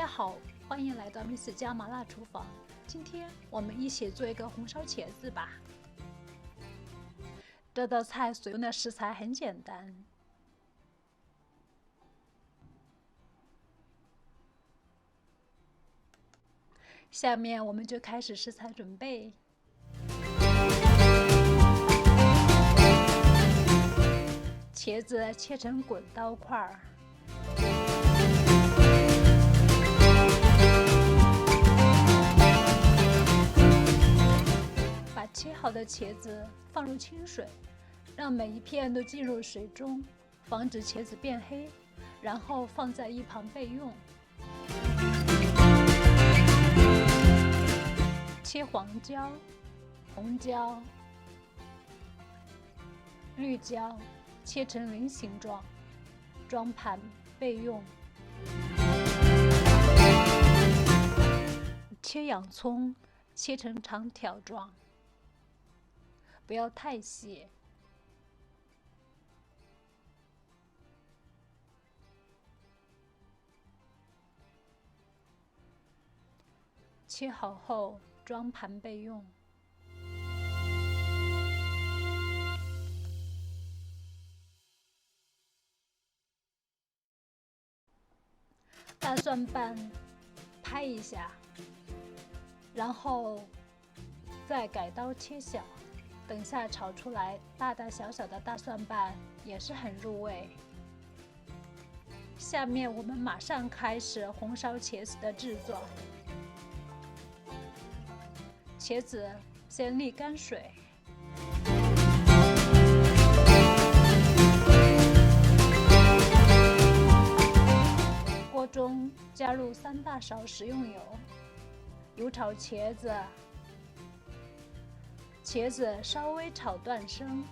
家好，欢迎来到 Miss 家麻辣厨房。今天我们一起做一个红烧茄子吧。这道菜所用的食材很简单，下面我们就开始食材准备。茄子切成滚刀块，把切好的茄子放入清水，让每一片都进入水中，防止茄子变黑，然后放在一旁备用。切黄椒、红椒、绿椒，切成菱形状，装盘备用。切洋葱，切成长条状，不要太细。切好后装盘备用。大蒜瓣拍一下，然后再改刀切小，等下炒出来大大小小的大蒜瓣也是很入味。下面我们马上开始红烧茄子的制作。茄子先沥干水，锅中加入3大勺食用油，油炒茄子，茄子稍微炒断生，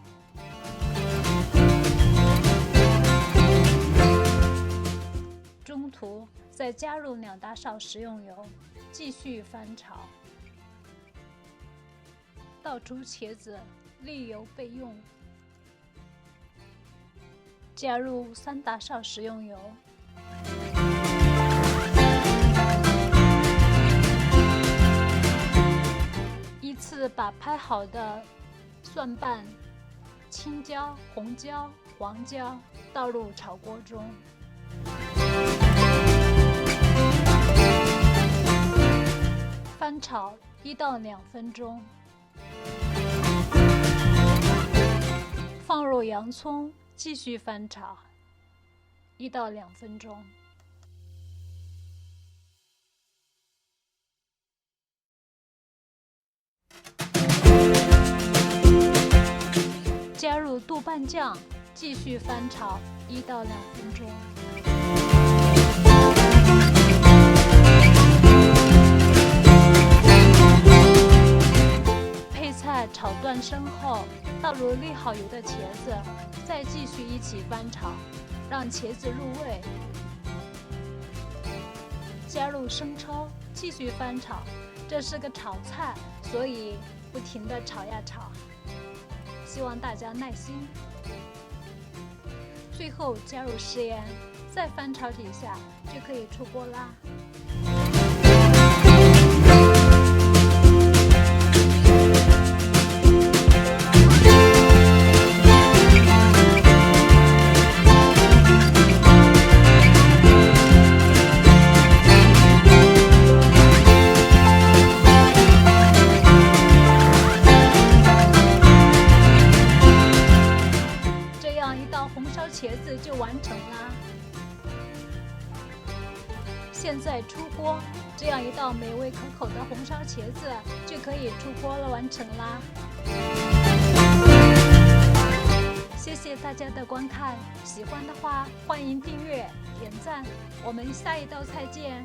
中途再加入2大勺食用油，继续翻炒。倒出茄子，沥油备用。加入3大勺食用油，依次把拍好的蒜瓣、青椒、红椒、黄椒倒入炒锅中，翻炒1到2分钟。放入洋葱，继续翻炒1到2分钟。加入豆瓣酱，继续翻炒1到2分钟。炒断生后，倒入沥好油的茄子，再继续一起翻炒，让茄子入味。加入生抽，继续翻炒。这是个炒菜，所以不停地炒呀炒，希望大家耐心。最后加入食盐，再翻炒几下就可以出锅啦。红烧茄子就完成啦！现在出锅，这样一道美味可口的红烧茄子就可以出锅了，完成啦！谢谢大家的观看，喜欢的话欢迎订阅、点赞，我们下一道菜见！